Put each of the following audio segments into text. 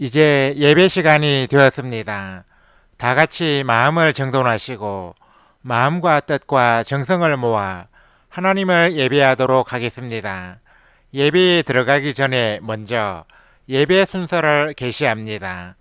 이제 예배 시간이 되었습니다. 다 같이 마음을 정돈하시고 마음과 뜻과 정성을 모아 하나님을 예배하도록 하겠습니다. 예배에 들어가기 전에 먼저 예배 순서를 게시합니다.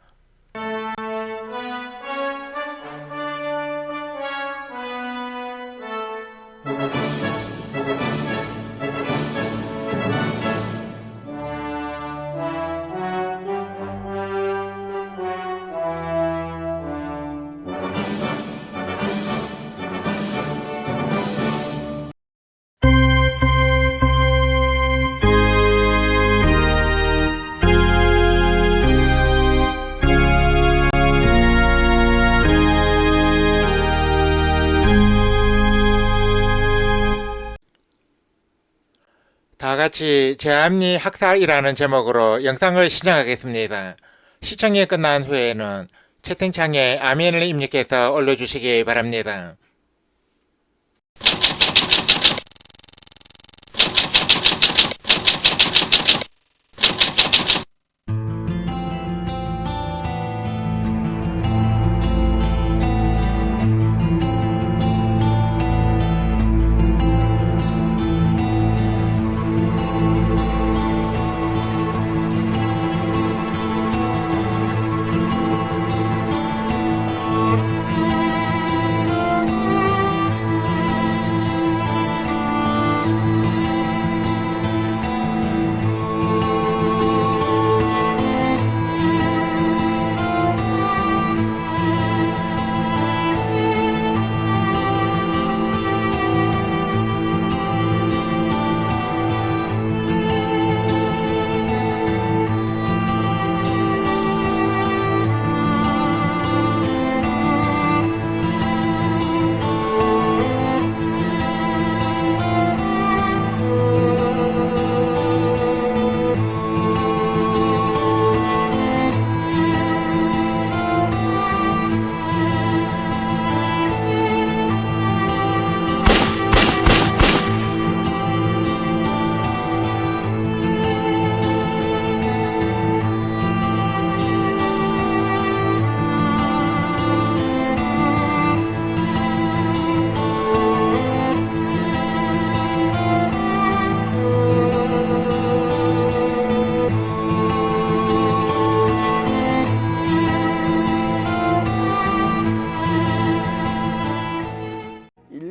다 같이 제암리 학살이라는 제목으로 영상을 시청하겠습니다. 시청이 끝난 후에는 채팅창에 아멘을 입력해서 올려주시기 바랍니다.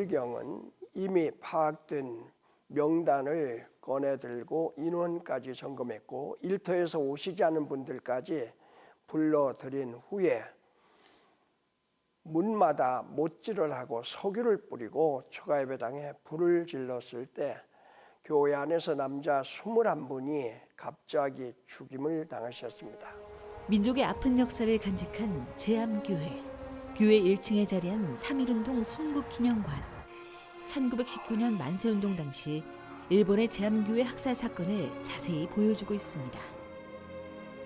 일경은 이미 파악된 명단을 꺼내들고 인원까지 점검했고 일터에서 오시지 않은 분들까지 불러들인 후에 문마다 못질을 하고 석유를 뿌리고 초가예배당에 불을 질렀을 때 교회 안에서 남자 21분이 갑자기 죽임을 당하셨습니다. 민족의 아픈 역사를 간직한 제암교회. 교회 1층에 자리한 3.1운동 순국기념관. 1919년 만세운동 당시 일본의 제암교회 학살 사건을 자세히 보여주고 있습니다.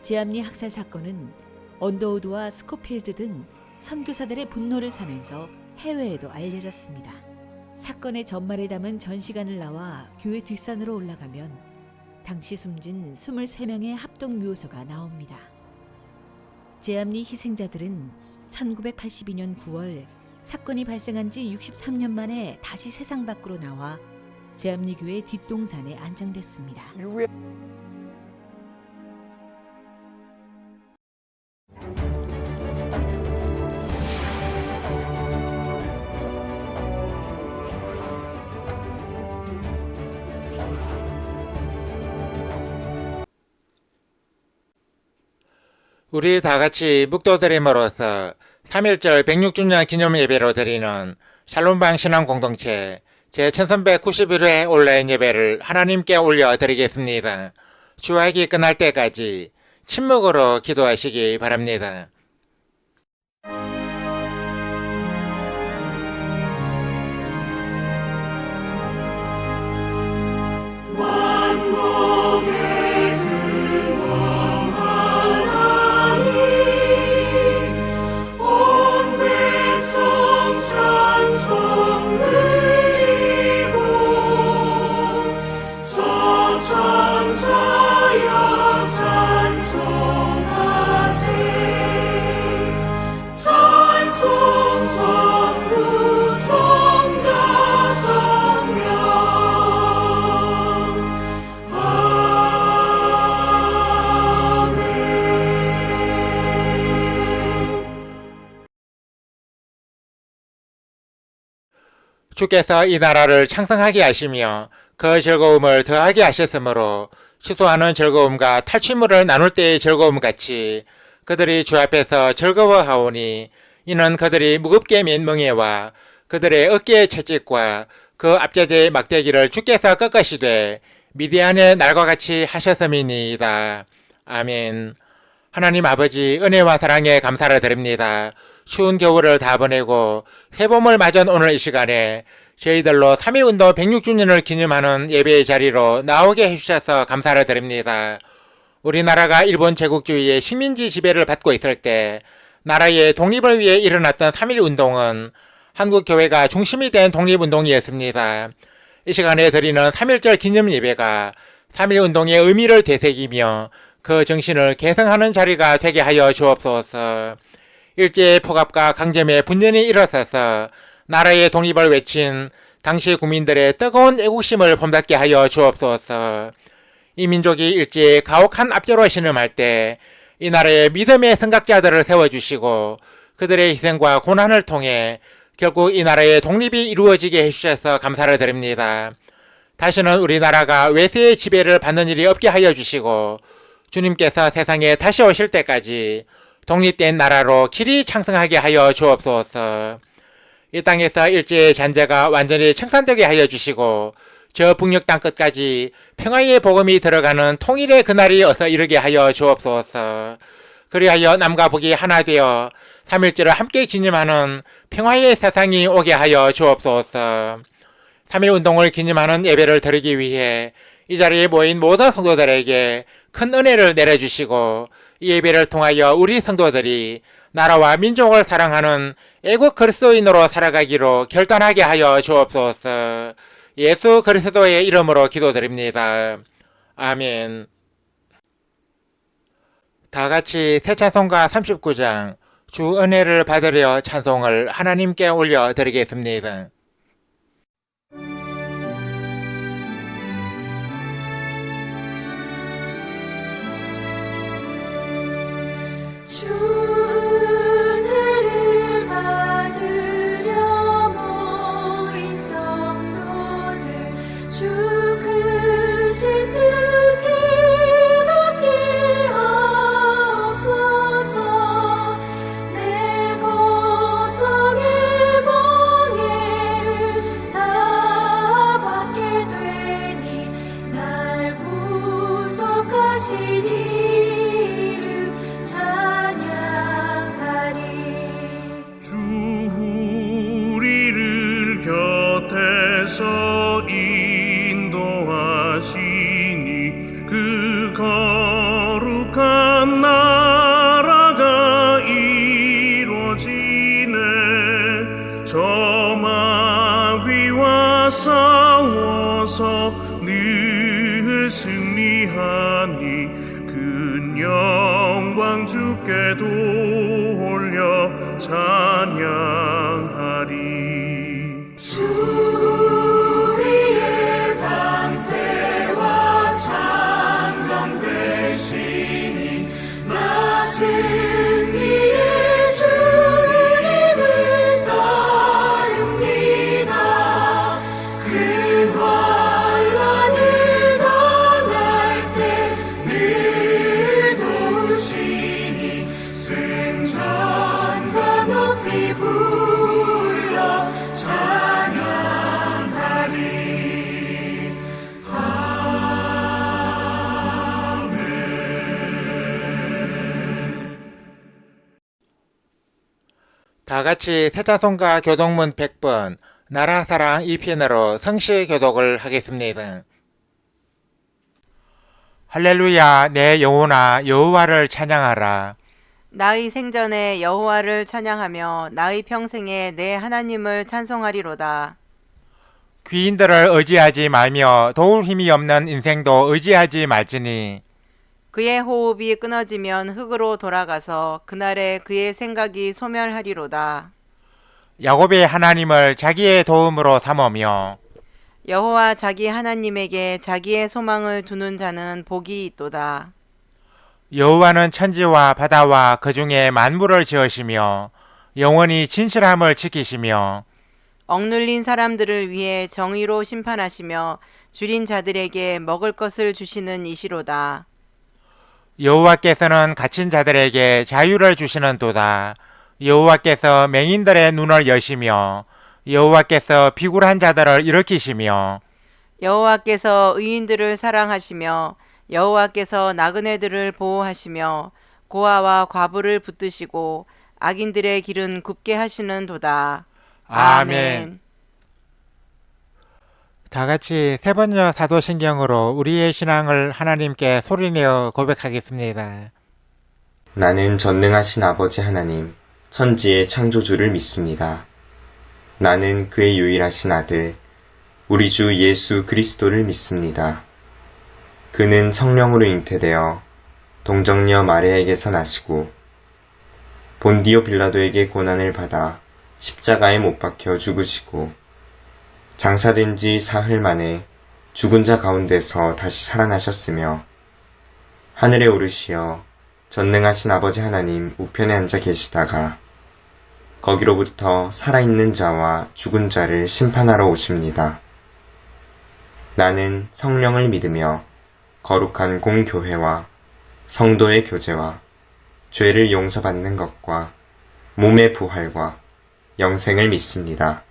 제암리 학살 사건은 언더우드와 스코필드 등 선교사들의 분노를 사면서 해외에도 알려졌습니다. 사건의 전말을 담은 전시관을 나와 교회 뒷산으로 올라가면 당시 숨진 23명의 합동묘소가 나옵니다. 제암리 희생자들은 1982년 9월 사건이 발생한 지 63년 만에 다시 세상 밖으로 나와 제암리교회 뒷동산에 안장됐습니다. 우리 다 같이 묵도드림으로써 3.1절 106주년 기념 예배로 드리는 샬롬방 신앙 공동체 제1391회 온라인 예배를 하나님께 올려드리겠습니다. 주하기 끝날 때까지 침묵으로 기도하시기 바랍니다. 찬송하여 찬송하여 주께서 이 나라를 창성하게 하시며 그 즐거움을 더하게 하셨으므로 취소하는 즐거움과 탈취물을 나눌 때의 즐거움 같이 그들이 주 앞에서 즐거워하오니 이는 그들이 무겁게 맨 멍에와 그들의 어깨의 채찍과 그 앞제제의 막대기를 주께서 꺾으시되 미디안의 날과 같이 하셨음이니이다. 아멘. 하나님 아버지 은혜와 사랑에 감사를 드립니다. 추운 겨울을 다 보내고 새봄을 맞은 오늘 이 시간에 저희들로 3.1운동 106주년을 기념하는 예배의 자리로 나오게 해주셔서 감사를 드립니다. 우리나라가 일본 제국주의의 식민지 지배를 받고 있을 때 나라의 독립을 위해 일어났던 3.1운동은 한국교회가 중심이 된 독립운동이었습니다. 이 시간에 드리는 3.1절 기념 예배가 3.1운동의 의미를 되새기며 그 정신을 계승하는 자리가 되게 하여 주옵소서. 일제의 포갑과 강점의 분열이 일어서서 나라의 독립을 외친 당시 국민들의 뜨거운 애국심을 봄닫게 하여 주옵소서. 이 민족이 일제의 가혹한 압제로 신음할 때 이 나라의 믿음의 선각자들을 세워주시고 그들의 희생과 고난을 통해 결국 이 나라의 독립이 이루어지게 해주셔서 감사를 드립니다. 다시는 우리나라가 외세의 지배를 받는 일이 없게 하여 주시고 주님께서 세상에 다시 오실 때까지 독립된 나라로 길이 창성하게 하여 주옵소서. 이 땅에서 일제의 잔재가 완전히 청산되게 하여 주시고 저 북녘 땅 끝까지 평화의 복음이 들어가는 통일의 그날이 어서 이르게 하여 주옵소서. 그리하여 남과 북이 하나 되어 3.1절을 함께 기념하는 평화의 세상이 오게 하여 주옵소서. 3.1운동을 기념하는 예배를 드리기 위해 이 자리에 모인 모든 성도들에게 큰 은혜를 내려주시고 이 예배를 통하여 우리 성도들이 나라와 민족을 사랑하는 애국 그리스도인으로 살아가기로 결단하게 하여 주옵소서. 예수 그리스도의 이름으로 기도드립니다. 아멘. 다같이 새 찬송가 39장 주 은혜를 받으려 찬송을 하나님께 올려드리겠습니다. 주 은혜를 받으려 모인 성도들 주 크신 뜻 기겁게 하옵소서. 내 고통의 멍에를 다 받게 되니 날 구속하시니 곁에서 인도하시니 그 거룩한 나라가 이루어지네. 저 마귀와 싸워서 늘 승리하니 큰 영광 주께 돌려 찬양하리. 주 우리의 방패와 장검 되시니 나 승리의 주님을 따릅니다. 그 환난을 당할 때 늘 도우시니 승전가 높이 불러 찬양하리. 아멘. 다같이 새 찬송가 교독문 100번 나라사랑 2편으로 성시 교독을 하겠습니다. 할렐루야 내 영혼아 여호와를 찬양하라. 나의 생전에 여호와를 찬양하며 나의 평생에 내 하나님을 찬송하리로다. 귀인들을 의지하지 말며 도울 힘이 없는 인생도 의지하지 말지니 그의 호흡이 끊어지면 흙으로 돌아가서 그날에 그의 생각이 소멸하리로다. 야곱의 하나님을 자기의 도움으로 삼으며 여호와 자기 하나님에게 자기의 소망을 두는 자는 복이 있도다. 여호와는 천지와 바다와 그 중에 만물을 지으시며 영원히 진실함을 지키시며 억눌린 사람들을 위해 정의로 심판하시며 줄인 자들에게 먹을 것을 주시는 이시로다. 여호와께서는 갇힌 자들에게 자유를 주시는도다. 여호와께서 맹인들의 눈을 여시며 여호와께서 비굴한 자들을 일으키시며 여호와께서 의인들을 사랑하시며 여호와께서 나그네들을 보호하시며 고아와 과부를 붙드시고 악인들의 길은 굽게 하시는도다. 아멘. 다 같이 세 번째 사도신경으로 우리의 신앙을 하나님께 소리내어 고백하겠습니다. 나는 전능하신 아버지 하나님, 천지의 창조주를 믿습니다. 나는 그의 유일하신 아들, 우리 주 예수 그리스도를 믿습니다. 그는 성령으로 잉태되어 동정녀 마리아에게서 나시고 본디오 빌라도에게 고난을 받아 십자가에 못 박혀 죽으시고 장사된 지 사흘 만에 죽은 자 가운데서 다시 살아나셨으며 하늘에 오르시어 전능하신 아버지 하나님 우편에 앉아 계시다가 거기로부터 살아있는 자와 죽은 자를 심판하러 오십니다. 나는 성령을 믿으며 거룩한 공교회와 성도의 교제와 죄를 용서받는 것과 몸의 부활과 영생을 믿습니다.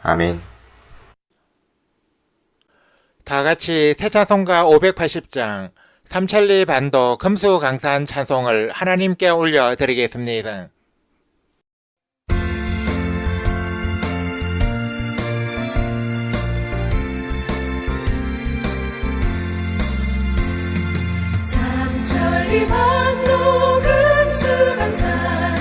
아멘. 다 같이 새 찬송가 580장 삼천리 반도 금수강산 찬송을 하나님께 올려드리겠습니다. 삼천리 반도 금수강산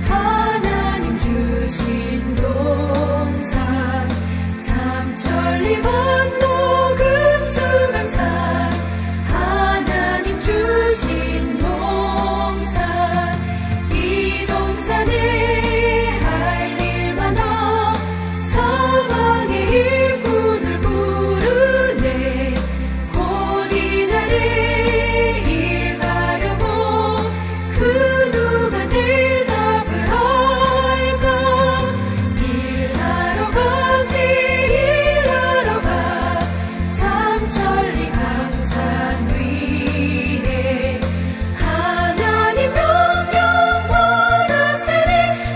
하나님 주신 동산 삼천리 반도 금수강산 하나님 주신 동산 이 동산에 할 일 많아 사방의 일꾼을 부르네 곧 이날에 일 가려고 그 누가 대답을 할까 일하러 가세 일하러 가 삼천리 강산 위에 하나님 명령 받았으니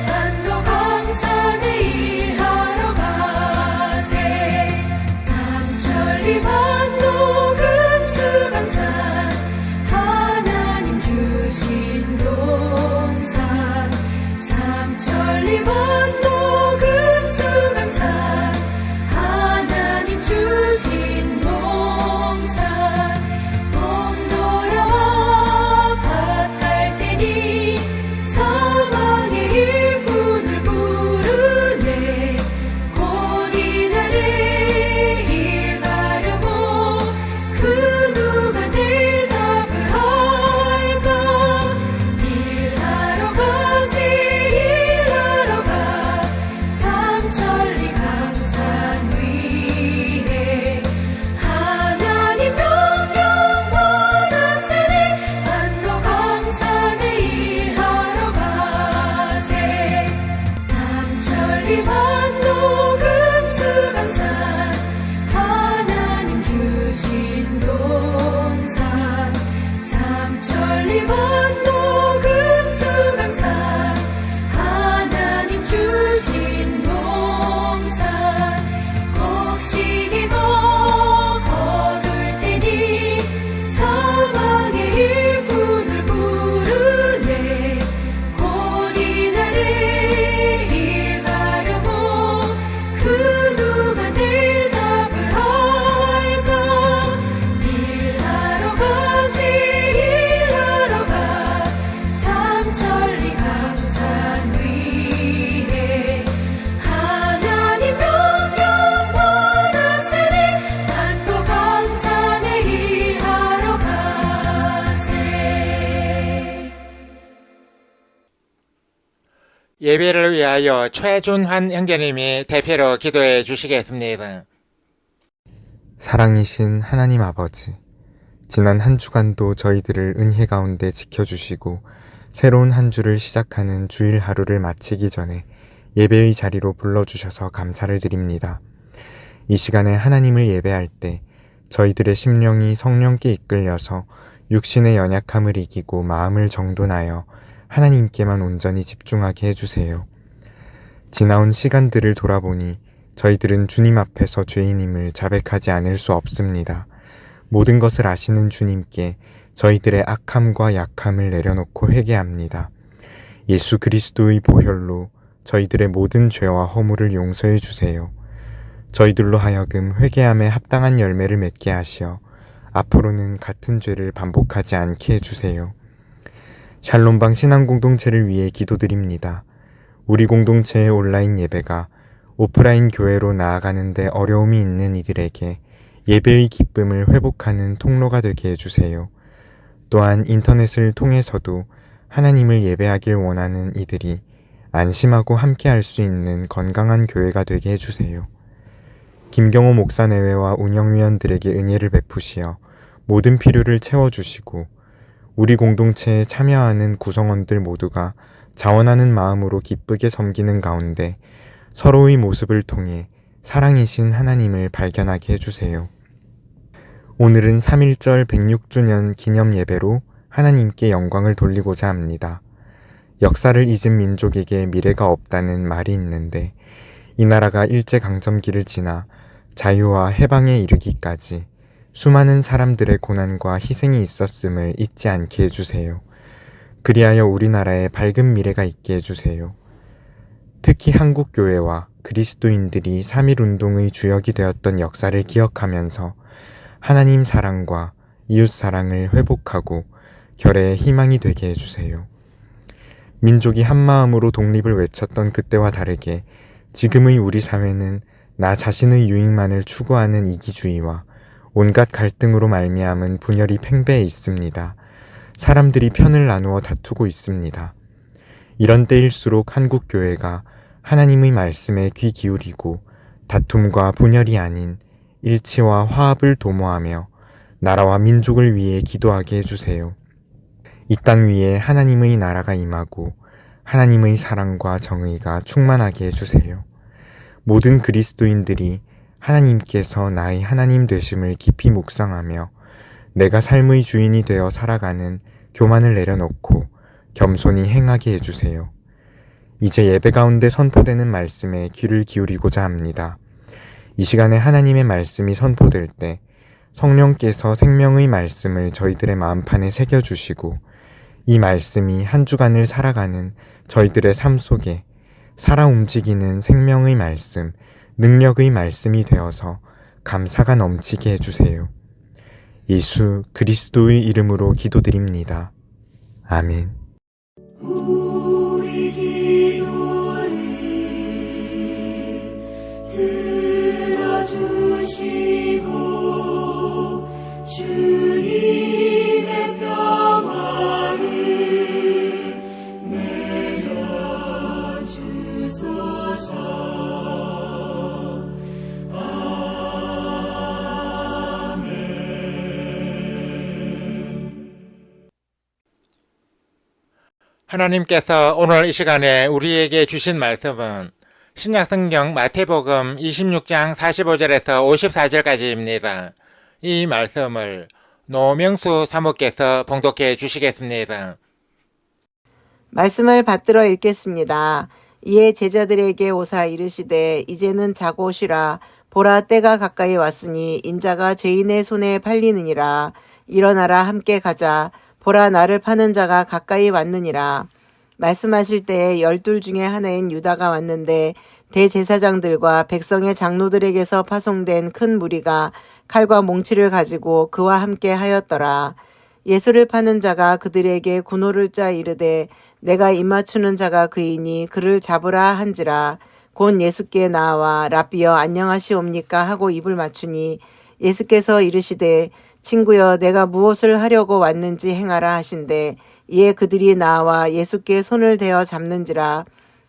반도 강산에 일하러 가세 삼천리 반도 금수강산 하나님 주신 동산 삼천리 반도 금수강산 하나님 주신 동산 봄 돌아와 밭갈 때니 사방의 일꾼을 부르네 곧 이날에 일 가려고 그 누가 대답을 할까 일하러 가세 일하러 가 삼천리 강산 위에 하나님 명령 받았으니 반도 강산에 일하러 가세 삼천리 반도 금수강산 하나님 주신 동산 삼천리 반도 금수강산 하나님 주신 동산 곡식이고 거둘 때니 사방의 일꾼을 부르네 곧 이날에 일 가려고 그 누가 대답을 할까 일하러 가세 일하러 가 삼천리 강산 위에 하나님 명령 받았으니 반도 강산에 일하러 가세 예배를 위하여 최준환 형제님이 대표로 기도해 주시겠습니다. 사랑이신 하나님 아버지, 지난 한 주간도 저희들을 은혜 가운데 지켜주시고 새로운 한 주를 시작하는 주일 하루를 마치기 전에 예배의 자리로 불러주셔서 감사를 드립니다. 이 시간에 하나님을 예배할 때 저희들의 심령이 성령께 이끌려서 육신의 연약함을 이기고 마음을 정돈하여 하나님께만 온전히 집중하게 해주세요. 지나온 시간들을 돌아보니 저희들은 주님 앞에서 죄인임을 자백하지 않을 수 없습니다. 모든 것을 아시는 주님께 저희들의 악함과 약함을 내려놓고 회개합니다. 예수 그리스도의 보혈로 저희들의 모든 죄와 허물을 용서해 주세요. 저희들로 하여금 회개함에 합당한 열매를 맺게 하시어 앞으로는 같은 죄를 반복하지 않게 해주세요. 샬롬방 신앙공동체를 위해 기도드립니다. 우리 공동체의 온라인 예배가 오프라인 교회로 나아가는 데 어려움이 있는 이들에게 예배의 기쁨을 회복하는 통로가 되게 해주세요. 또한 인터넷을 통해서도 하나님을 예배하길 원하는 이들이 안심하고 함께 할 수 있는 건강한 교회가 되게 해주세요. 김경호 목사 내외와 운영위원들에게 은혜를 베푸시어 모든 필요를 채워주시고 우리 공동체에 참여하는 구성원들 모두가 자원하는 마음으로 기쁘게 섬기는 가운데 서로의 모습을 통해 사랑이신 하나님을 발견하게 해주세요. 오늘은 3.1절 106주년 기념 예배로 하나님께 영광을 돌리고자 합니다. 역사를 잊은 민족에게 미래가 없다는 말이 있는데 이 나라가 일제강점기를 지나 자유와 해방에 이르기까지 수많은 사람들의 고난과 희생이 있었음을 잊지 않게 해주세요. 그리하여 우리나라에 밝은 미래가 있게 해주세요. 특히 한국교회와 그리스도인들이 3.1운동의 주역이 되었던 역사를 기억하면서 하나님 사랑과 이웃 사랑을 회복하고 결의의 희망이 되게 해주세요. 민족이 한마음으로 독립을 외쳤던 그때와 다르게 지금의 우리 사회는 나 자신의 유익만을 추구하는 이기주의와 온갖 갈등으로 말미암은 분열이 팽배해 있습니다. 사람들이 편을 나누어 다투고 있습니다. 이런 때일수록 한국교회가 하나님의 말씀에 귀 기울이고 다툼과 분열이 아닌 일치와 화합을 도모하며 나라와 민족을 위해 기도하게 해주세요. 이 땅 위에 하나님의 나라가 임하고 하나님의 사랑과 정의가 충만하게 해주세요. 모든 그리스도인들이 하나님께서 나의 하나님 되심을 깊이 묵상하며 내가 삶의 주인이 되어 살아가는 교만을 내려놓고 겸손히 행하게 해주세요. 이제 예배 가운데 선포되는 말씀에 귀를 기울이고자 합니다. 이 시간에 하나님의 말씀이 선포될 때 성령께서 생명의 말씀을 저희들의 마음판에 새겨주시고 이 말씀이 한 주간을 살아가는 저희들의 삶 속에 살아 움직이는 생명의 말씀, 능력의 말씀이 되어서 감사가 넘치게 해주세요. 예수 그리스도의 이름으로 기도드립니다. 아멘. 우리 기도를 들어주시고 주님의 평화를 내려주소서. 하나님께서 오늘 이 시간에 우리에게 주신 말씀은 신약성경 마태복음 26장 45절에서 54절까지입니다. 이 말씀을 노명수 사모께서 봉독해 주시겠습니다. 말씀을 받들어 읽겠습니다. 이에 제자들에게 오사 이르시되 이제는 자고 쉬라. 보라 때가 가까이 왔으니 인자가 죄인의 손에 팔리느니라. 일어나라 함께 가자. 보라 나를 파는 자가 가까이 왔느니라. 말씀하실 때에 12 중에 하나인 유다가 왔는데 대제사장들과 백성의 장로들에게서 파송된 큰 무리가 칼과 몽치를 가지고 그와 함께 하였더라. 예수를 파는 자가 그들에게 군호를 짜 이르되 내가 입맞추는 자가 그이니 그를 잡으라 한지라. 곧 예수께 나와 랍비여 안녕하시옵니까 하고 입을 맞추니 예수께서 이르시되 친구여 내가 무엇을 하려고 왔는지 행하라 하신대. 이에 그들이 나와 예수께 손을 대어 잡는지라.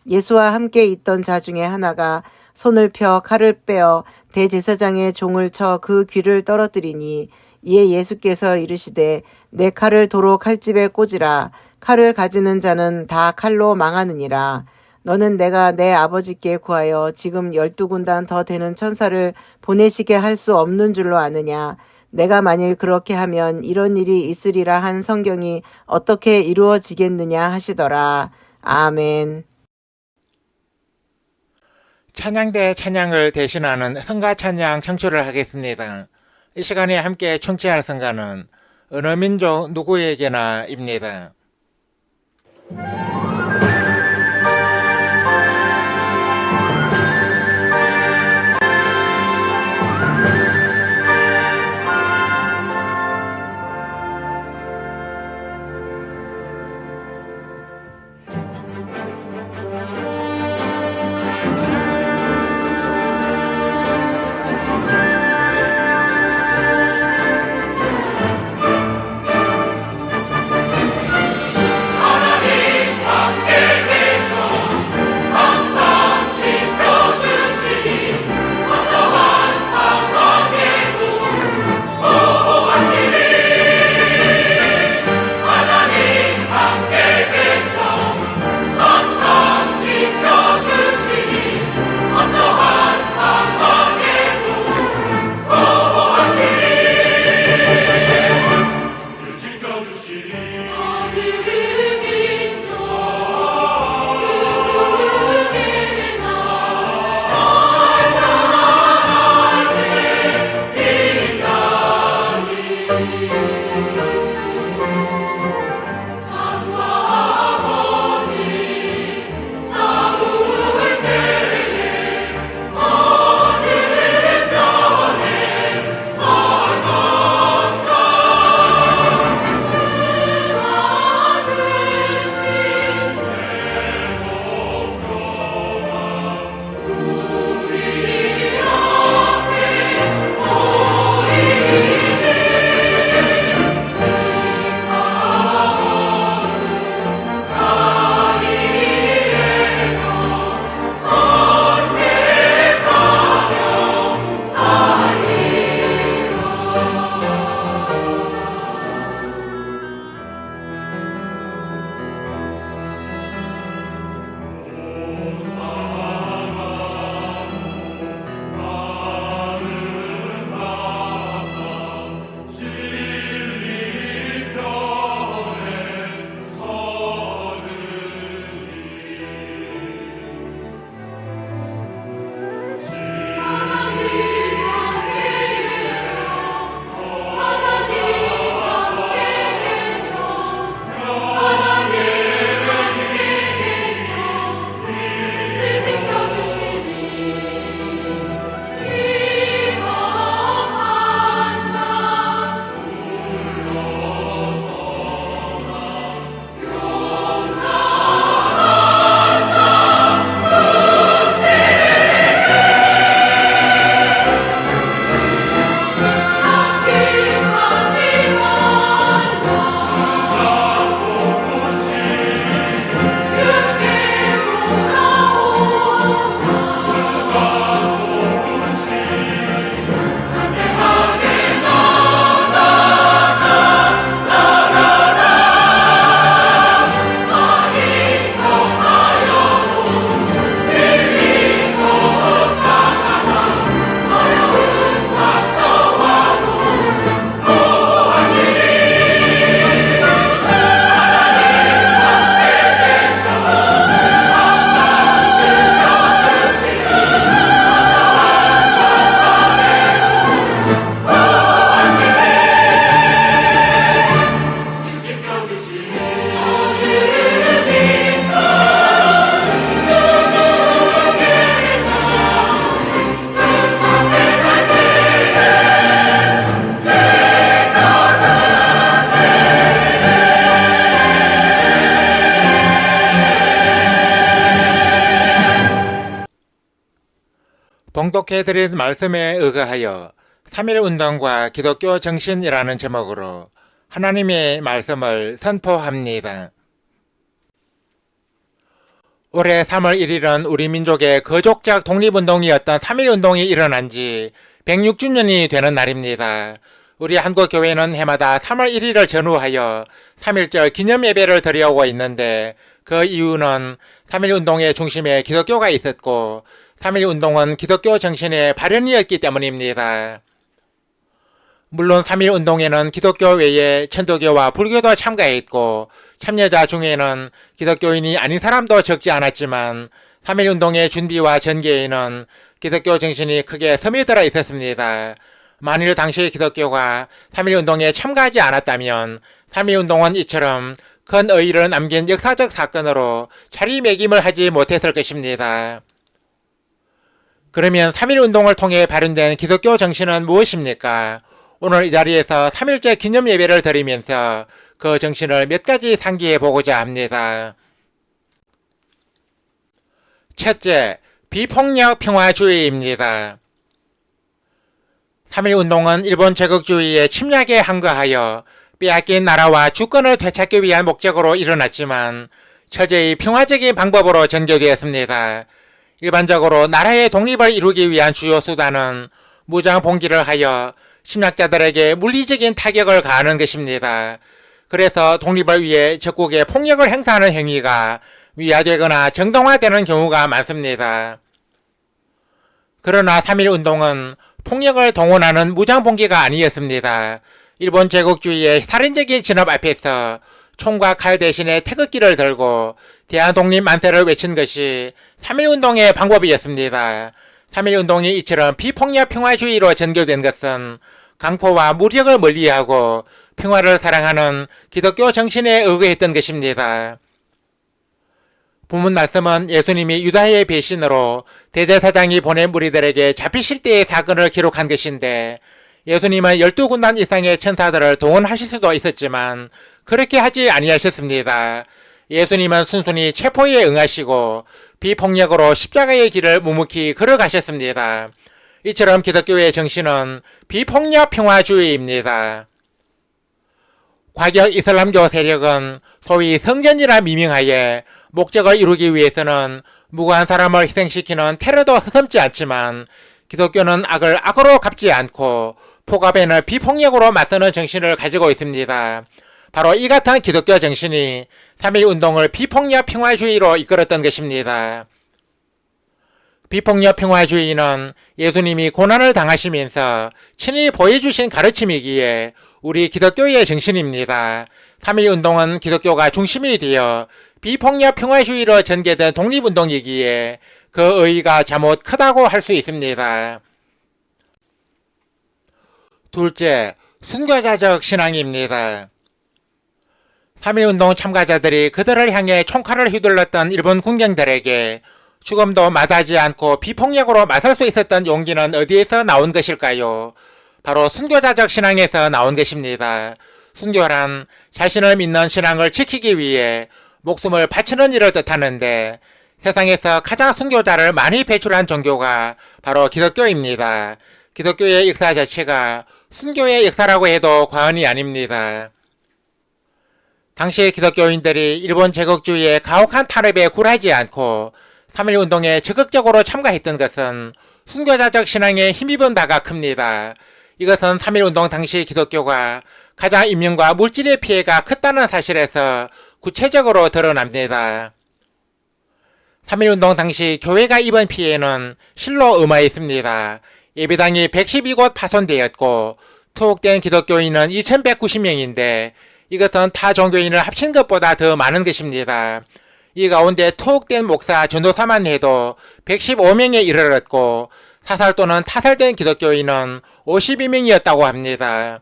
예수와 함께 있던 자 중에 하나가 손을 펴 칼을 빼어 대제사장의 종을 쳐 그 귀를 떨어뜨리니 이에 예수께서 이르시되 내 칼을 도로 칼집에 꽂으라. 칼을 가지는 자는 다 칼로 망하느니라. 너는 내가 내 아버지께 구하여 지금 12군단 더 되는 천사를 보내시게 할 수 없는 줄로 아느냐. 내가 만일 그렇게 하면 이런 일이 있으리라 한 성경이 어떻게 이루어지겠느냐 하시더라. 아멘. 찬양대 찬양을 대신하는 성가 찬양 청취를 하겠습니다. 이 시간에 함께 청취할 성가는 어느 민족 누구에게나입니다. 봉독해드린 말씀에 의거하여 3.1운동과 기독교 정신이라는 제목으로 하나님의 말씀을 선포합니다. 올해 3월 1일은 우리 민족의 거족적 독립운동이었던 3.1운동이 일어난 지 106주년이 되는 날입니다. 우리 한국교회는 해마다 3월 1일을 전후하여 3.1절 기념예배를 드려오고 있는데 그 이유는 3.1운동의 중심에 기독교가 있었고 3.1운동은 기독교 정신의 발현이었기 때문입니다. 물론 3.1운동에는 기독교 외에 천도교와 불교도 참가했고 참여자 중에는 기독교인이 아닌 사람도 적지 않았지만 3.1운동의 준비와 전개에는 기독교 정신이 크게 스며들어 있었습니다. 만일 당시 기독교가 3.1운동에 참가하지 않았다면 3.1운동은 이처럼 큰 의의를 남긴 역사적 사건으로 자리매김을 하지 못했을 것입니다. 그러면 3.1운동을 통해 발현된 기독교 정신은 무엇입니까? 오늘 이 자리에서 3.1제 기념 예배를 드리면서 그 정신을 몇 가지 상기해 보고자 합니다. 첫째, 비폭력 평화주의입니다. 3.1운동은 일본 제국주의의 침략에 항거하여 빼앗긴 나라와 주권을 되찾기 위한 목적으로 일어났지만 철저히 평화적인 방법으로 전개되었습니다. 일반적으로 나라의 독립을 이루기 위한 주요 수단은 무장 봉기를 하여 침략자들에게 물리적인 타격을 가하는 것입니다. 그래서 독립을 위해 적국에 폭력을 행사하는 행위가 위화되거나 정당화되는 경우가 많습니다. 그러나 3.1운동은 폭력을 동원하는 무장봉기가 아니었습니다. 일본 제국주의의 살인적인 진압 앞에서 총과 칼 대신에 태극기를 들고 대한독립 만세를 외친 것이 3.1운동의 방법이었습니다. 3.1운동이 이처럼 비폭력 평화주의로 전개된 것은 강포와 무력을 멀리하고 평화를 사랑하는 기독교 정신에 의거했던 것입니다. 본문 말씀은 예수님이 유다의 배신으로 대제사장이 보낸 무리들에게 잡히실 때의 사건을 기록한 것인데 예수님은 12군단 이상의 천사들을 동원하실 수도 있었지만 그렇게 하지 아니하셨습니다. 예수님은 순순히 체포에 응하시고 비폭력으로 십자가의 길을 묵묵히 걸어가셨습니다. 이처럼 기독교의 정신은 비폭력 평화주의입니다. 과격 이슬람교 세력은 소위 성전이라 미명하에 목적을 이루기 위해서는 무고한 사람을 희생시키는 테러도 서슴지 않지만 기독교는 악을 악으로 갚지 않고 폭압에는 비폭력으로 맞서는 정신을 가지고 있습니다. 바로 이 같은 기독교 정신이 3.1운동을 비폭력 평화주의로 이끌었던 것입니다. 비폭력 평화주의는 예수님이 고난을 당하시면서 친히 보여주신 가르침이기에 우리 기독교의 정신입니다. 3.1운동은 기독교가 중심이 되어 비폭력 평화주의로 전개된 독립운동이기에 그 의의가 잠옷 크다고 할 수 있습니다. 둘째, 순교자적 신앙입니다. 3.1운동 참가자들이 그들을 향해 총칼을 휘둘렀던 일본 군경들에게 죽음도 마다하지 않고 비폭력으로 맞설 수 있었던 용기는 어디에서 나온 것일까요? 바로 순교자적 신앙에서 나온 것입니다. 순교란 자신을 믿는 신앙을 지키기 위해 목숨을 바치는 일을 뜻하는데 세상에서 가장 순교자를 많이 배출한 종교가 바로 기독교입니다. 기독교의 역사 자체가 순교의 역사라고 해도 과언이 아닙니다. 당시 기독교인들이 일본 제국주의의 가혹한 탄압에 굴하지 않고 3.1운동에 적극적으로 참가했던 것은 순교자적 신앙에 힘입은 바가 큽니다. 이것은 3.1운동 당시 기독교가 가장 인명과 물질의 피해가 컸다는 사실에서 구체적으로 드러납니다. 3.1운동 당시 교회가 입은 피해는 실로 어마했습니다. 예배당이 112곳 파손되었고 투옥된 기독교인은 2190명인데 이것은 타 종교인을 합친 것보다 더 많은 것입니다. 이 가운데 투옥된 목사 전도사만 해도 115명에 이르렀고 사살 또는 타살된 기독교인은 52명이었다고 합니다.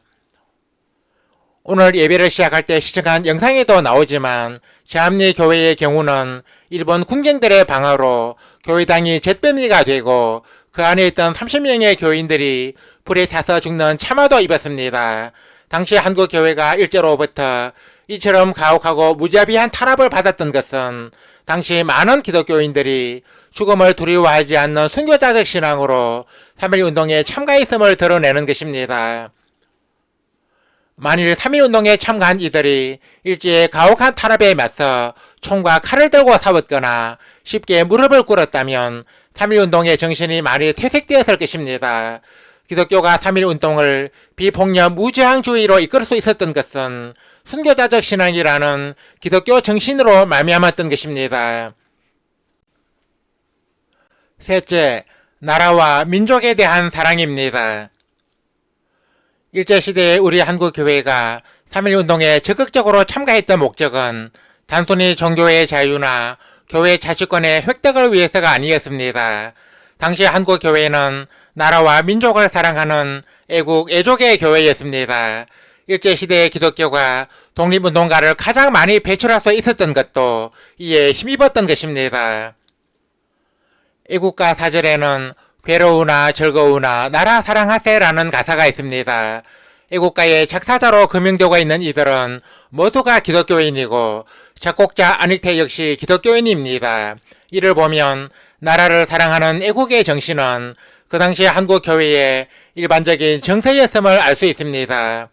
오늘 예배를 시작할 때 시청한 영상에도 나오지만 제암리 교회의 경우는 일본 군경들의 방어로 교회당이 잿더미가 되고 그 안에 있던 30명의 교인들이 불에 타서 죽는 참화도 입었습니다. 당시 한국 교회가 일제로부터 이처럼 가혹하고 무자비한 탄압을 받았던 것은 당시 많은 기독교인들이 죽음을 두려워하지 않는 순교자적 신앙으로 3.1운동에 참가했음을 드러내는 것입니다. 만일 3.1운동에 참가한 이들이 일제의 가혹한 탄압에 맞서 총과 칼을 들고 싸웠거나 쉽게 무릎을 꿇었다면 3.1운동의 정신이 많이 퇴색되었을 것입니다. 기독교가 3.1운동을 비폭력 무저항주의로 이끌 수 있었던 것은 순교자적 신앙이라는 기독교 정신으로 말미암았던 것입니다. 셋째, 나라와 민족에 대한 사랑입니다. 일제시대에 우리 한국교회가 3.1운동에 적극적으로 참가했던 목적은 단순히 종교의 자유나 교회 자치권의 획득을 위해서가 아니었습니다. 당시 한국교회는 나라와 민족을 사랑하는 애국, 애족의 교회였습니다. 일제시대의 기독교가 독립운동가를 가장 많이 배출할 수 있었던 것도 이에 힘입었던 것입니다. 애국가 4절에는 괴로우나 즐거우나 나라 사랑하세라는 가사가 있습니다. 애국가의 작사자로 금명되고 있는 이들은 모두가 기독교인이고 작곡자 안익태 역시 기독교인입니다. 이를 보면 나라를 사랑하는 애국의 정신은 그 당시 한국교회의 일반적인 정서였음을 알 수 있습니다.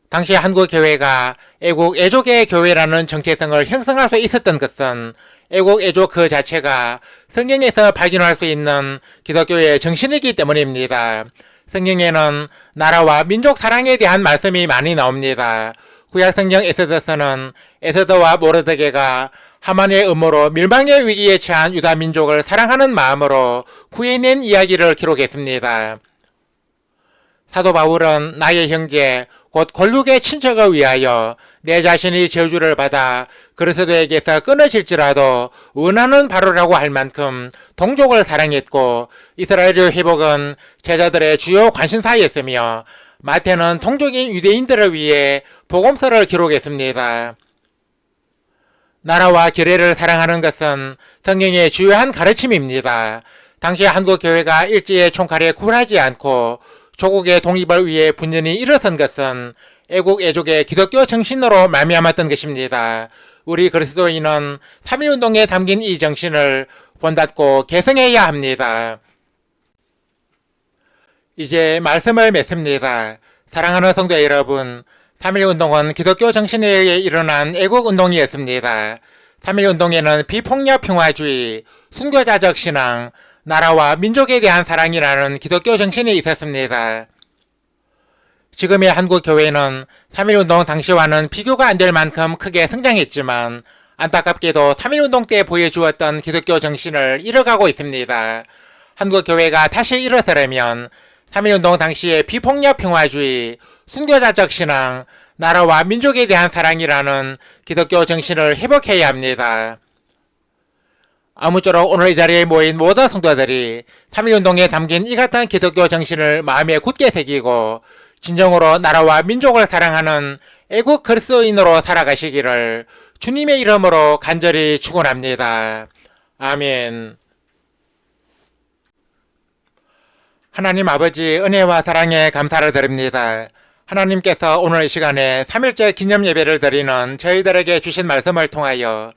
당시 한국교회가 애국, 애족의 교회라는 정체성을 형성할 수 있었던 것은 애국, 애족 그 자체가 성경에서 발견할 수 있는 기독교의 정신이기 때문입니다. 성경에는 나라와 민족 사랑에 대한 말씀이 많이 나옵니다. 구약성경 에스더서는 에스더와 모르드게가 하만의 음모로 멸망의 위기에 처한 유다 민족을 사랑하는 마음으로 구해낸 이야기를 기록했습니다. 사도 바울은 나의 형제 곧 골육의 친척을 위하여 내 자신이 저주를 받아 그리스도에게서 끊어질지라도 원하는 바로라고 할 만큼 동족을 사랑했고 이스라엘의 회복은 제자들의 주요 관심사였으며 마태는 동족인 유대인들을 위해 복음서를 기록했습니다. 나라와 교회를 사랑하는 것은 성경의 주요한 가르침입니다. 당시 한국교회가 일제의 총칼에 굴하지 않고 조국의 독립을 위해 분연히 일어선 것은 애국, 애족의 기독교 정신으로 말미암았던 것입니다. 우리 그리스도인은 3.1운동에 담긴 이 정신을 본받고 계승해야 합니다. 이제 말씀을 맺습니다. 사랑하는 성도 여러분, 3.1운동은 기독교 정신에 의해 일어난 애국운동이었습니다. 3.1운동에는 비폭력 평화주의, 순교자적 신앙, 나라와 민족에 대한 사랑이라는 기독교 정신이 있었습니다. 지금의 한국교회는 3.1운동 당시와는 비교가 안 될 만큼 크게 성장했지만 안타깝게도 3.1운동 때 보여주었던 기독교 정신을 잃어가고 있습니다. 한국교회가 다시 일어서려면 3.1운동 당시의 비폭력 평화주의, 순교자적 신앙, 나라와 민족에 대한 사랑이라는 기독교 정신을 회복해야 합니다. 아무쪼록 오늘 이 자리에 모인 모든 성도들이 3.1운동에 담긴 이 같은 기독교 정신을 마음에 굳게 새기고 진정으로 나라와 민족을 사랑하는 애국 그리스도인으로 살아가시기를 주님의 이름으로 간절히 축원합니다. 아멘. 하나님 아버지 은혜와 사랑에 감사를 드립니다. 하나님께서 오늘 이 시간에 3.1절 기념 예배를 드리는 저희들에게 주신 말씀을 통하여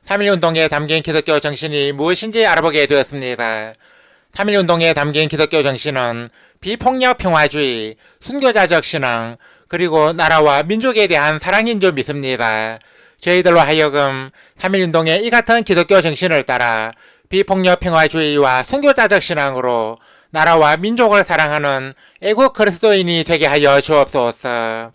3.1운동에 담긴 기독교 정신이 무엇인지 알아보게 되었습니다. 3.1운동에 담긴 기독교 정신은 비폭력 평화주의, 순교자적 신앙, 그리고 나라와 민족에 대한 사랑인 줄 믿습니다. 저희들로 하여금 3.1운동의 이 같은 기독교 정신을 따라 비폭력 평화주의와 순교자적 신앙으로 나라와 민족을 사랑하는 애국 그리스도인이 되게 하여 주옵소서.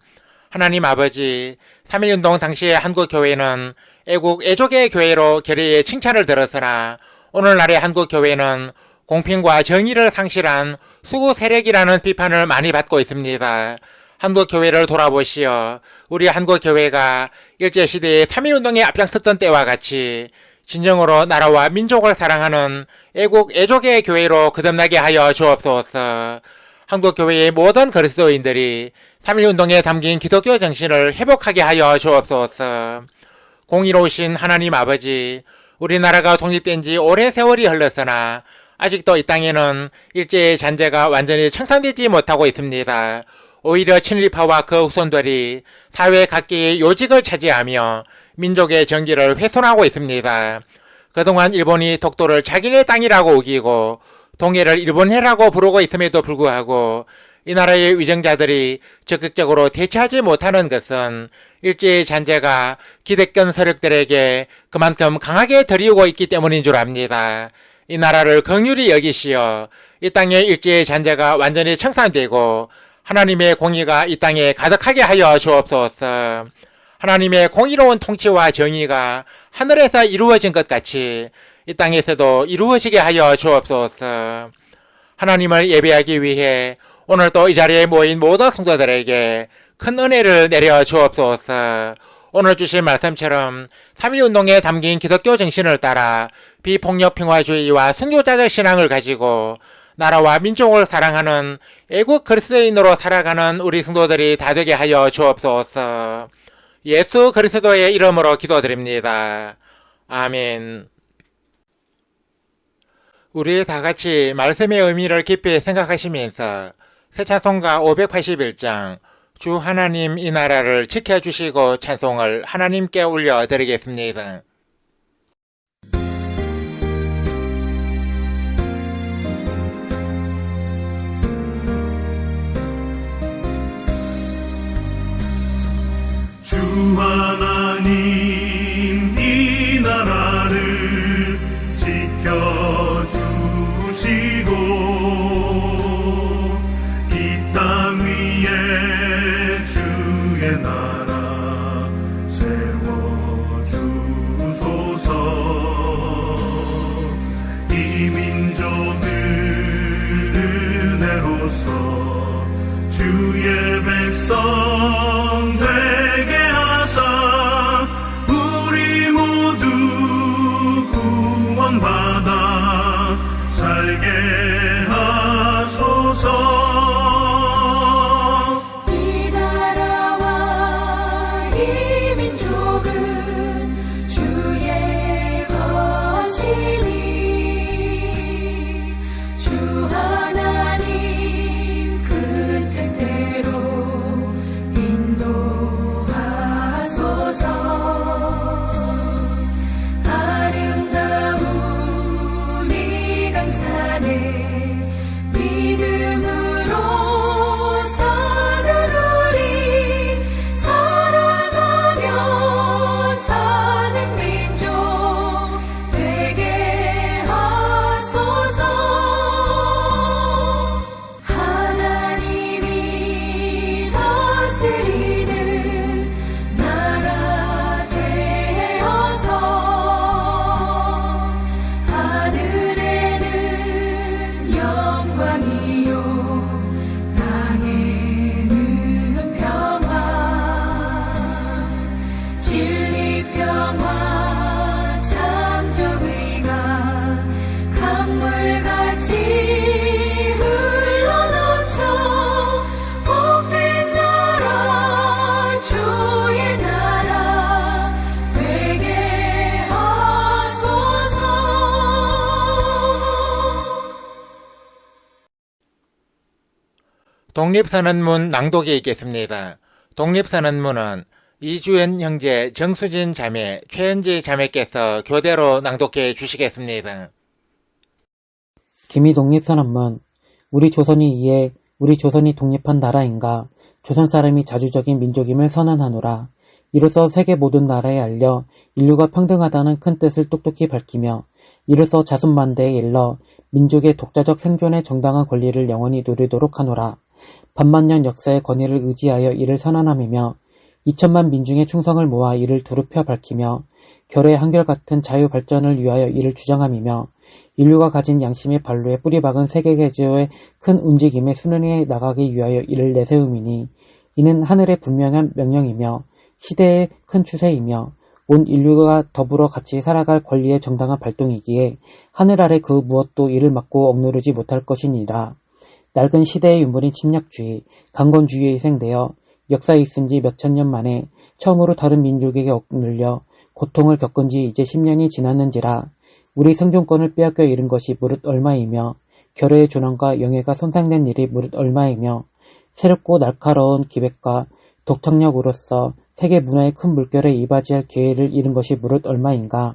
하나님 아버지, 3.1운동 당시의 한국교회는 애국, 애족의 교회로 결의의 칭찬을 들었으나 오늘날의 한국교회는 공평과 정의를 상실한 수구 세력이라는 비판을 많이 받고 있습니다. 한국교회를 돌아보시어 우리 한국교회가 일제시대의 3.1운동에 앞장섰던 때와 같이 진정으로 나라와 민족을 사랑하는 애국, 애족의 교회로 거듭나게 하여 주옵소서. 한국교회의 모든 그리스도인들이 3.1운동에 담긴 기독교 정신을 회복하게 하여 주옵소서. 공의로우신 하나님 아버지, 우리나라가 독립된 지 오랜 세월이 흘렀으나 아직도 이 땅에는 일제의 잔재가 완전히 청산되지 못하고 있습니다. 오히려 친일파와 그 후손들이 사회 각계의 요직을 차지하며 민족의 정기를 훼손하고 있습니다. 그동안 일본이 독도를 자기네 땅이라고 우기고 동해를 일본해라고 부르고 있음에도 불구하고 이 나라의 위정자들이 적극적으로 대처하지 못하는 것은 일제의 잔재가 기득권 세력들에게 그만큼 강하게 들이오고 있기 때문인 줄 압니다. 이 나라를 긍휼히 여기시어 이 땅의 일제의 잔재가 완전히 청산되고 하나님의 공의가 이 땅에 가득하게 하여 주옵소서. 하나님의 공의로운 통치와 정의가 하늘에서 이루어진 것 같이 이 땅에서도 이루어지게 하여 주옵소서. 하나님을 예배하기 위해 오늘 또 이 자리에 모인 모든 성도들에게 큰 은혜를 내려 주옵소서. 오늘 주신 말씀처럼 3.1운동에 담긴 기독교 정신을 따라 비폭력 평화주의와 순교자적 신앙을 가지고 나라와 민족을 사랑하는 애국 그리스도인으로 살아가는 우리 성도들이 다 되게 하여 주옵소서. 예수 그리스도의 이름으로 기도드립니다. 아멘. 우리 다 같이 말씀의 의미를 깊이 생각하시면서 새 찬송가 581장 주 하나님 이 나라를 지켜주시고 찬송을 하나님께 올려드리겠습니다. 주 하나님 이 나라를 지켜주시고 이 땅 위에 주의 나라 세워주소서. 이 민족을 은혜로서 주의 백성 되게 하사 우리 모두 구원받아 살게 하소서. 이 나라와 이 민족은 주의 것이니 주 하나님 큰 뜻대로 인도하소서. 아름다운 이 강산에 믿음으로 사는 우리 사랑하며 사는 민족 되게 하소서. 하나님이 다스리는 나라 되어서 하늘에는 영광이요 땅에는 평화, 진리 평화 참 정의가 강물같이 흘러넘쳐 복된 나라 주의 나라 되게 하소서. 독립선언문 낭독에 있겠습니다. 독립선언문은 이주연 형제, 정수진 자매, 최은지 자매께서 교대로 낭독해 주시겠습니다. 기미 독립선언문. 우리 조선이 이에 우리 조선이 독립한 나라인가 조선 사람이 자주적인 민족임을 선언하노라. 이로써 세계 모든 나라에 알려 인류가 평등하다는 큰 뜻을 똑똑히 밝히며 이로써 자손만대에 일러 민족의 독자적 생존의 정당한 권리를 영원히 누리도록 하노라. 반만년 역사의 권위를 의지하여 이를 선언함이며 2천만 민중의 충성을 모아 이를 두루 펴 밝히며 결의 한결같은 자유 발전을 위하여 이를 주장함이며 인류가 가진 양심의 발로에 뿌리박은 세계개조의 큰 움직임에 순응해 나가기 위하여 이를 내세움이니 이는 하늘의 분명한 명령이며 시대의 큰 추세이며 온 인류가 더불어 같이 살아갈 권리의 정당한 발동이기에 하늘 아래 그 무엇도 이를 막고 억누르지 못할 것이니라. 낡은 시대의 유물인 침략주의, 강건주의에 희생되어 역사에 있은 지 몇천 년 만에 처음으로 다른 민족에게 억눌려 고통을 겪은 지 이제 10년이 지났는지라. 우리 생존권을 빼앗겨 잃은 것이 무릇 얼마이며 결의의 존엄과 영예가 손상된 일이 무릇 얼마이며 새롭고 날카로운 기백과 독창력으로서 세계 문화의 큰 물결에 이바지할 기회를 잃은 것이 무릇 얼마인가.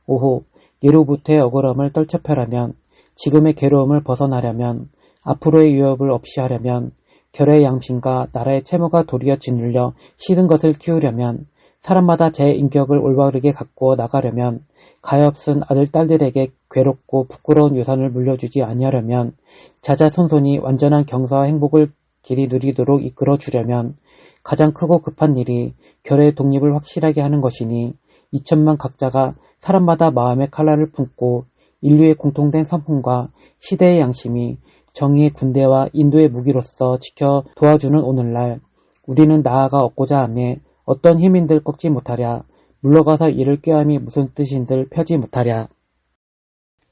오호, 예로부터의 억울함을 떨쳐펴라면, 지금의 괴로움을 벗어나려면, 앞으로의 위협을 없이 하려면, 결의 양심과 나라의 채무가 도리어 짓눌려 시든 것을 키우려면 사람마다 제 인격을 올바르게 가꾸어 나가려면, 가엾은 아들, 딸들에게 괴롭고 부끄러운 유산을 물려주지 아니하려면, 자자손손이 완전한 경사와 행복을 길이 누리도록 이끌어 주려면, 가장 크고 급한 일이 결의 독립을 확실하게 하는 것이니, 2천만 각자가 사람마다 마음의 칼날을 품고 인류의 공통된 선풍과 시대의 양심이 정의의 군대와 인도의 무기로서 지켜 도와주는 오늘날, 우리는 나아가 얻고자 하며 어떤 힘인들 꺾지 못하랴. 물러가서 이를 꾀함이 무슨 뜻인들 펴지 못하랴.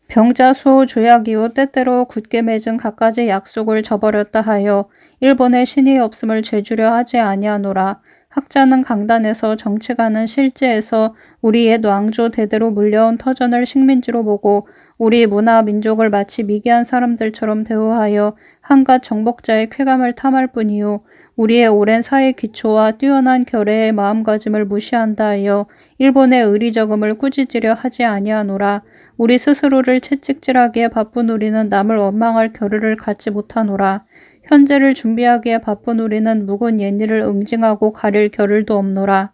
병자수 조약 이후 때때로 굳게 맺은 갖가지 약속을 저버렸다 하여 일본의 신이 없음을 죄주려 하지 아니하노라. 학자는 강단에서 정치가는 실제에서 우리의 낭조 대대로 물려온 터전을 식민지로 보고 우리 문화 민족을 마치 미개한 사람들처럼 대우하여 한갓 정복자의 쾌감을 탐할 뿐이요 우리의 오랜 사회 기초와 뛰어난 결의의 마음가짐을 무시한다 하여 일본의 의리적음을 꾸짖으려 하지 아니하노라. 우리 스스로를 채찍질하기에 바쁜 우리는 남을 원망할 겨를을 갖지 못하노라. 현재를 준비하기에 바쁜 우리는 묵은 옛일을 응징하고 가릴 겨를도 없노라.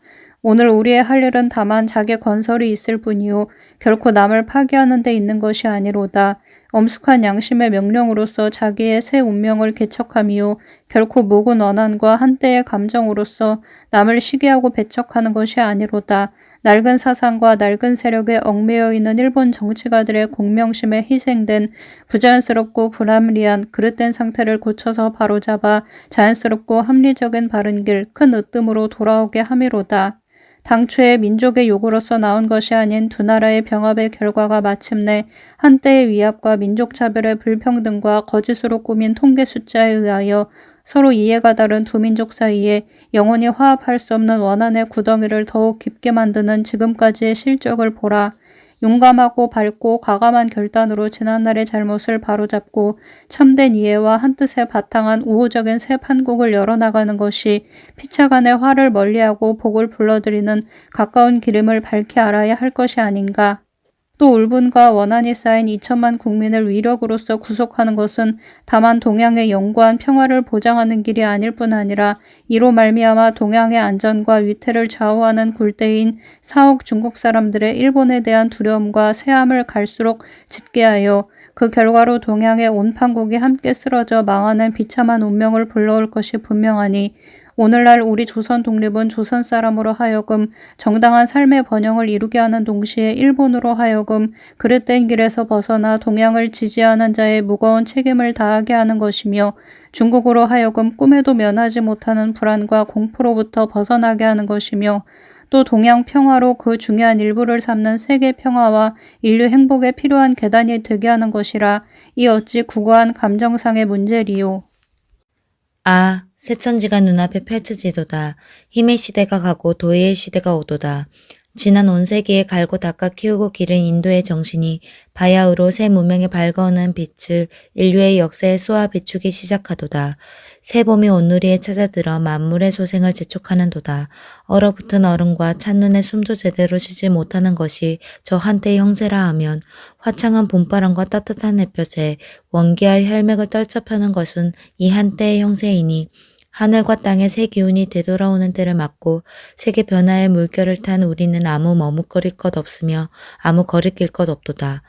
오늘 우리의 할 일은 다만 자기 건설이 있을 뿐이요 결코 남을 파괴하는 데 있는 것이 아니로다. 엄숙한 양심의 명령으로서 자기의 새 운명을 개척함이요 결코 묵은 언한과 한때의 감정으로서 남을 시기하고 배척하는 것이 아니로다. 낡은 사상과 낡은 세력에 얽매여 있는 일본 정치가들의 공명심에 희생된 부자연스럽고 불합리한 그릇된 상태를 고쳐서 바로잡아 자연스럽고 합리적인 바른 길, 큰 으뜸으로 돌아오게 함이로다. 당초에 민족의 요구로서 나온 것이 아닌 두 나라의 병합의 결과가 마침내 한때의 위압과 민족차별의 불평등과 거짓으로 꾸민 통계 숫자에 의하여 서로 이해가 다른 두 민족 사이에 영원히 화합할 수 없는 원한의 구덩이를 더욱 깊게 만드는 지금까지의 실적을 보라. 용감하고 밝고 과감한 결단으로 지난날의 잘못을 바로잡고 참된 이해와 한뜻에 바탕한 우호적인 새 판국을 열어나가는 것이 피차간의 화를 멀리하고 복을 불러들이는 가까운 기름을 밝히 알아야 할 것이 아닌가. 또 울분과 원한이 쌓인 2천만 국민을 위력으로서 구속하는 것은 다만 동양의 영구한 평화를 보장하는 길이 아닐 뿐 아니라 이로 말미암아 동양의 안전과 위태를 좌우하는 굴대인 4억 중국 사람들의 일본에 대한 두려움과 새함을 갈수록 짙게 하여 그 결과로 동양의 온 판국이 함께 쓰러져 망하는 비참한 운명을 불러올 것이 분명하니 오늘날 우리 조선 독립은 조선 사람으로 하여금 정당한 삶의 번영을 이루게 하는 동시에 일본으로 하여금 그릇된 길에서 벗어나 동양을 지지하는 자의 무거운 책임을 다하게 하는 것이며 중국으로 하여금 꿈에도 면하지 못하는 불안과 공포로부터 벗어나게 하는 것이며 또 동양 평화로 그 중요한 일부를 삼는 세계 평화와 인류 행복에 필요한 계단이 되게 하는 것이라. 이 어찌 구구한 감정상의 문제리요. 아, 새천지가 눈앞에 펼쳐지도다. 힘의 시대가 가고 도의의 시대가 오도다. 지난 온 세기에 갈고 닦아 키우고 기른 인도의 정신이 바야흐로 새 문명에 밝아오는 빛을 인류의 역사에 쏘아 비추기 시작하도다. 새 봄이 온누리에 찾아들어 만물의 소생을 재촉하는도다. 얼어붙은 얼음과 찬눈에 숨도 제대로 쉬지 못하는 것이 저 한때의 형세라 하면 화창한 봄바람과 따뜻한 햇볕에 원기와 혈맥을 떨쳐펴는 것은 이 한때의 형세이니 하늘과 땅의 새 기운이 되돌아오는 때를 맞고 세계 변화의 물결을 탄 우리는 아무 머뭇거릴 것 없으며 아무 거리낄 것 없도다.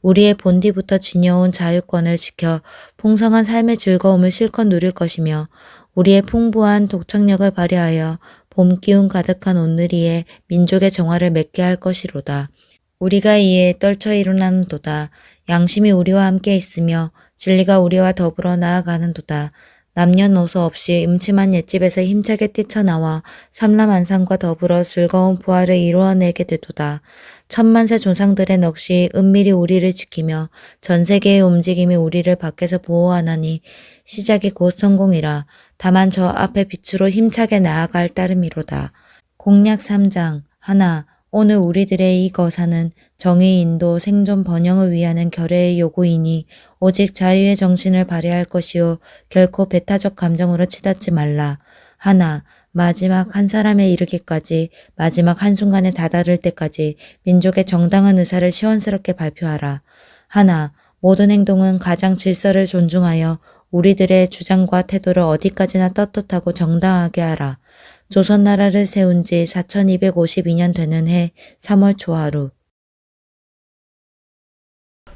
우리의 본디부터 지녀온 자유권을 지켜 풍성한 삶의 즐거움을 실컷 누릴 것이며 우리의 풍부한 독창력을 발휘하여 봄 기운 가득한 온누리에 민족의 정화를 맺게 할 것이로다. 우리가 이에 떨쳐 일어나는도다. 양심이 우리와 함께 있으며 진리가 우리와 더불어 나아가는도다. 남녀노소 없이 음침한 옛집에서 힘차게 뛰쳐나와 삼라만상과 더불어 즐거운 부활을 이루어내게 되도다. 천만세 조상들의 넋이 은밀히 우리를 지키며 전 세계의 움직임이 우리를 밖에서 보호하나니 시작이 곧 성공이라. 다만 저 앞에 빛으로 힘차게 나아갈 따름이로다. 공약 3장 하나. 오늘 우리들의 이 거사는 정의 인도 생존 번영을 위하는 결의의 요구이니 오직 자유의 정신을 발휘할 것이요 결코 배타적 감정으로 치닫지 말라. 하나. 마지막 한 사람에 이르기까지 마지막 한순간에 다다를 때까지 민족의 정당한 의사를 시원스럽게 발표하라. 하나. 모든 행동은 가장 질서를 존중하여 우리들의 주장과 태도를 어디까지나 떳떳하고 정당하게 하라. 조선나라를 세운 지 4252년 되는 해 3월 초하루.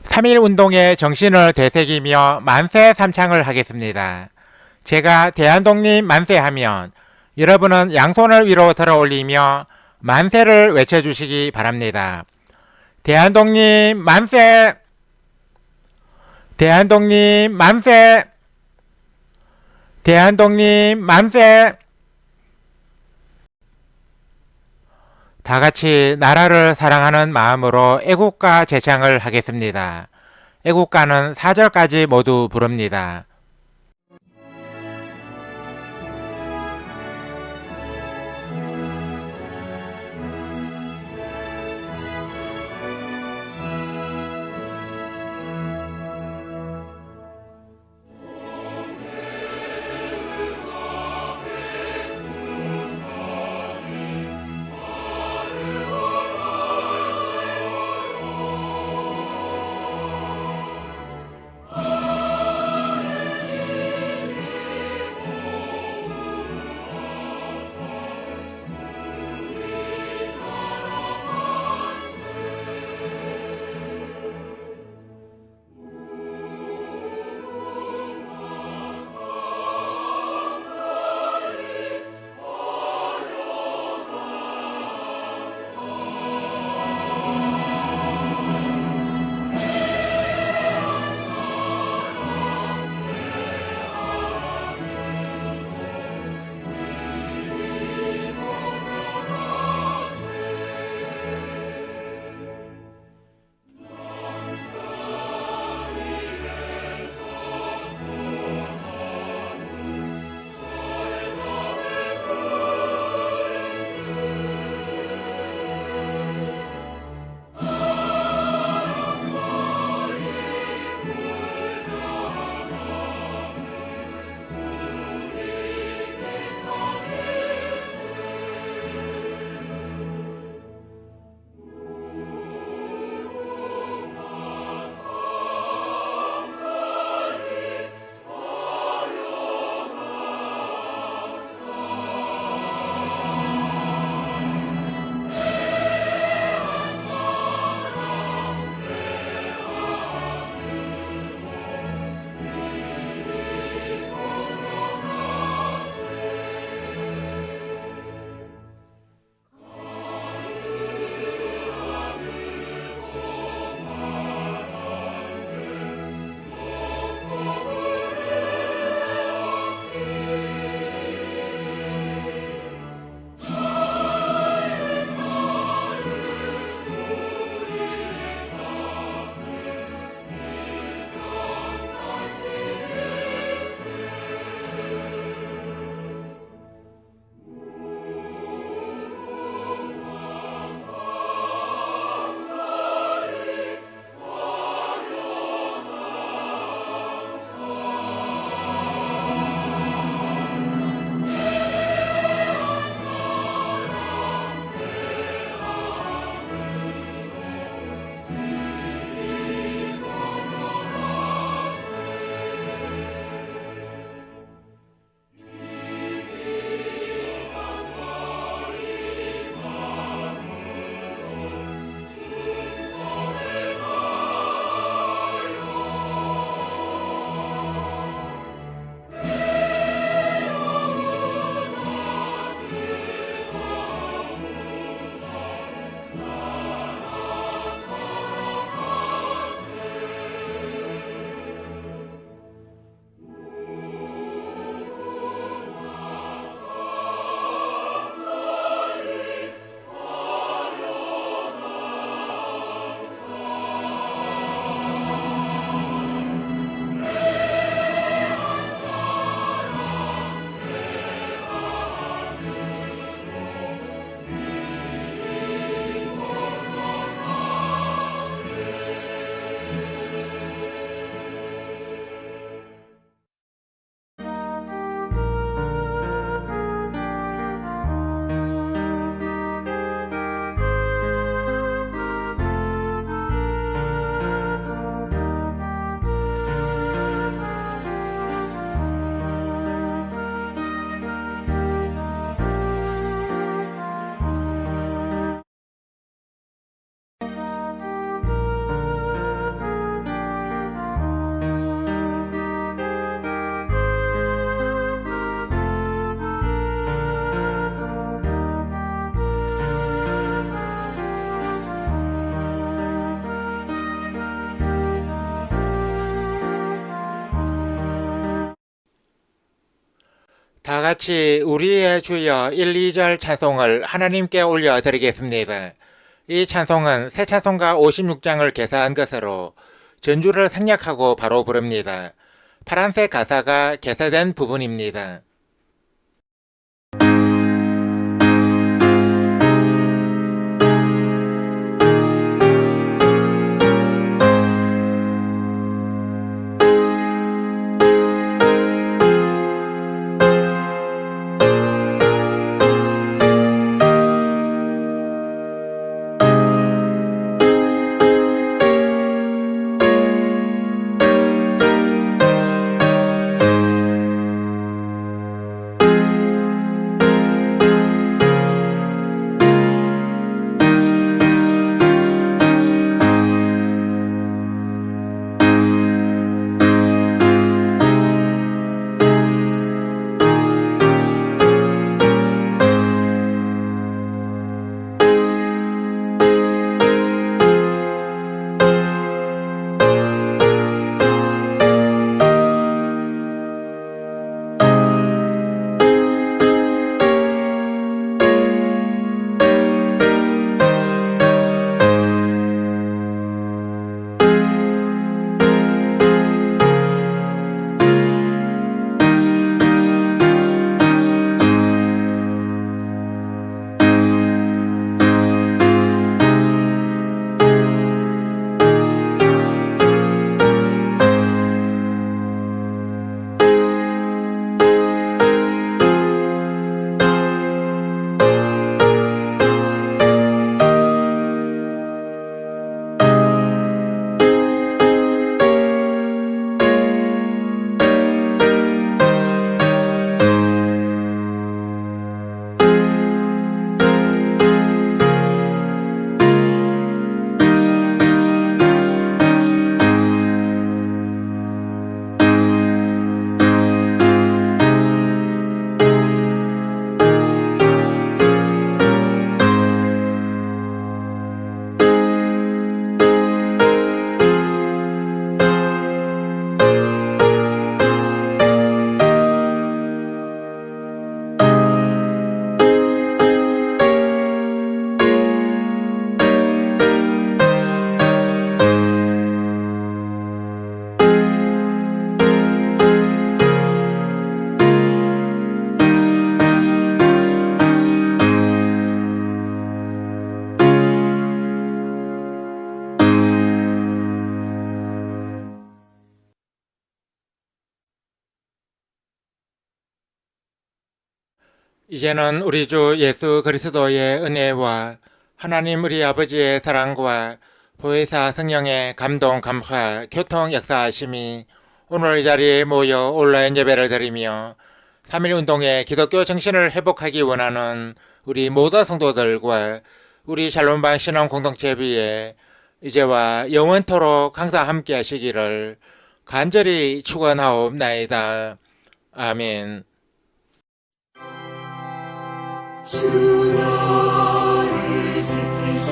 3.1 운동의 정신을 되새기며 만세 삼창을 하겠습니다. 제가 대한독립 만세하면 여러분은 양손을 위로 들어 올리며 만세를 외쳐주시기 바랍니다. 대한독립 만세! 대한독립 만세! 대한독립 만세! 다 같이 나라를 사랑하는 마음으로 애국가 제창을 하겠습니다. 애국가는 4절까지 모두 부릅니다. 다 같이 우리의 주여 1, 2절 찬송을 하나님께 올려드리겠습니다. 이 찬송은 새 찬송가 56장을 개사한 것으로 전주를 생략하고 바로 부릅니다. 파란색 가사가 개사된 부분입니다. 이제는 우리 주 예수 그리스도의 은혜와 하나님 우리 아버지의 사랑과 보혜사 성령의 감동, 감화, 교통 역사하심이 오늘 이 자리에 모여 온라인 예배를 드리며 3.1운동의 기독교 정신을 회복하기 원하는 우리 모든 성도들과 우리 샬롬반 신앙 공동체 위에 이제와 영원토록 항상 함께 하시기를 간절히 축원하옵나이다. 아멘. 주 너를 지키시고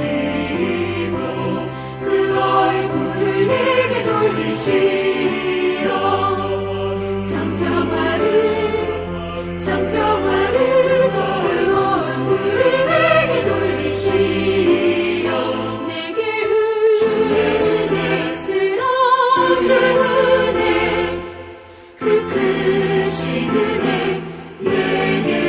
그 얼굴을 내게 돌리시어 장평화를 그 얼굴을 내게 돌리시어 내게 은혜 쓰라 주의 은혜 그 크신 은혜 내게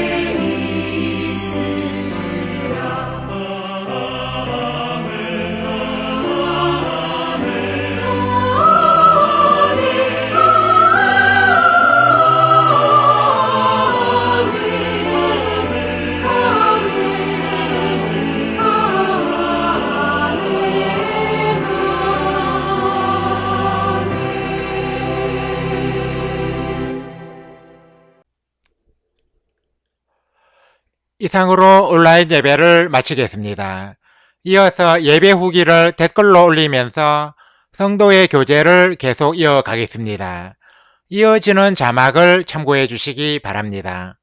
이상으로 온라인 예배를 마치겠습니다. 이어서 예배 후기를 댓글로 올리면서 성도의 교제를 계속 이어가겠습니다. 이어지는 자막을 참고해 주시기 바랍니다.